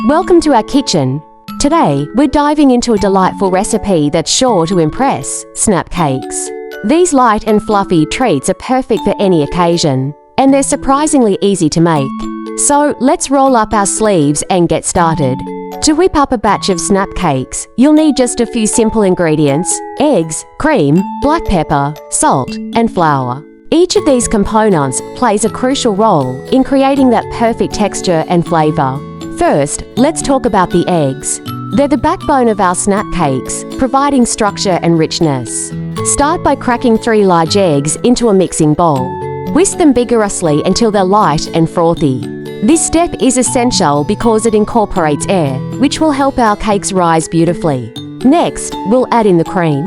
Welcome to our kitchen. Today, we're diving into a delightful recipe that's sure to impress: snap cakes. These light and fluffy treats are perfect for any occasion, and they're surprisingly easy to make. So, let's roll up our sleeves and get started. To whip up a batch of snap cakes, you'll need just a few simple ingredients: eggs, cream, black pepper, salt, and flour. Each of these components plays a crucial role in creating that perfect texture and flavour. First, let's talk about the eggs. They're the backbone of our snap cakes, providing structure and richness. Start by cracking 3 large eggs into a mixing bowl. Whisk them vigorously until they're light and frothy. This step is essential because it incorporates air, which will help our cakes rise beautifully. Next, we'll add in the cream.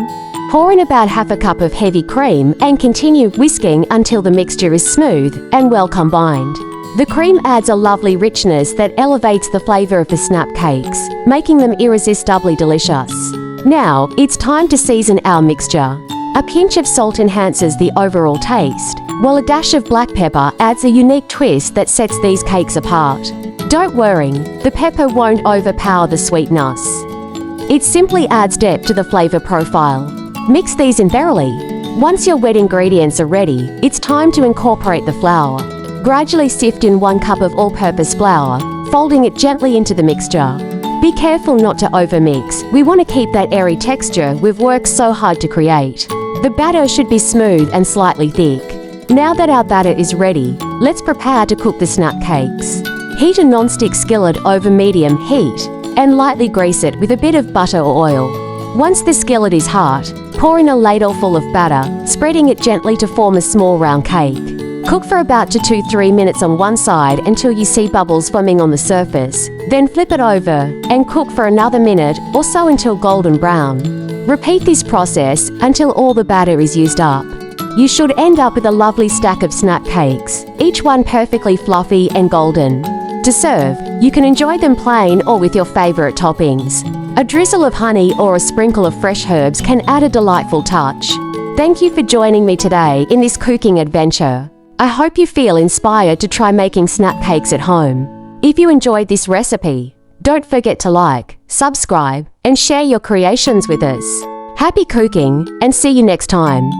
Pour in about half a cup of heavy cream and continue whisking until the mixture is smooth and well combined. The cream adds a lovely richness that elevates the flavour of the snap cakes, making them irresistibly delicious. Now, it's time to season our mixture. A pinch of salt enhances the overall taste, while a dash of black pepper adds a unique twist that sets these cakes apart. Don't worry, the pepper won't overpower the sweetness. It simply adds depth to the flavour profile. Mix these in thoroughly. Once your wet ingredients are ready, it's time to incorporate the flour. Gradually sift in 1 cup of all-purpose flour, folding it gently into the mixture. Be careful not to overmix. We want to keep that airy texture we've worked so hard to create. The batter should be smooth and slightly thick. Now that our batter is ready, let's prepare to cook the snap cakes. Heat a non-stick skillet over medium heat and lightly grease it with a bit of butter or oil. Once the skillet is hot, pour in a ladle full of batter, spreading it gently to form a small round cake. Cook for about 2 to 3 minutes on one side until you see bubbles foaming on the surface. Then flip it over and cook for another minute or so until golden brown. Repeat this process until all the batter is used up. You should end up with a lovely stack of snap cakes, each one perfectly fluffy and golden. To serve, you can enjoy them plain or with your favourite toppings. A drizzle of honey or a sprinkle of fresh herbs can add a delightful touch. Thank you for joining me today in this cooking adventure. I hope you feel inspired to try making snap cakes at home. If you enjoyed this recipe, don't forget to like, subscribe, and share your creations with us. Happy cooking, and see you next time.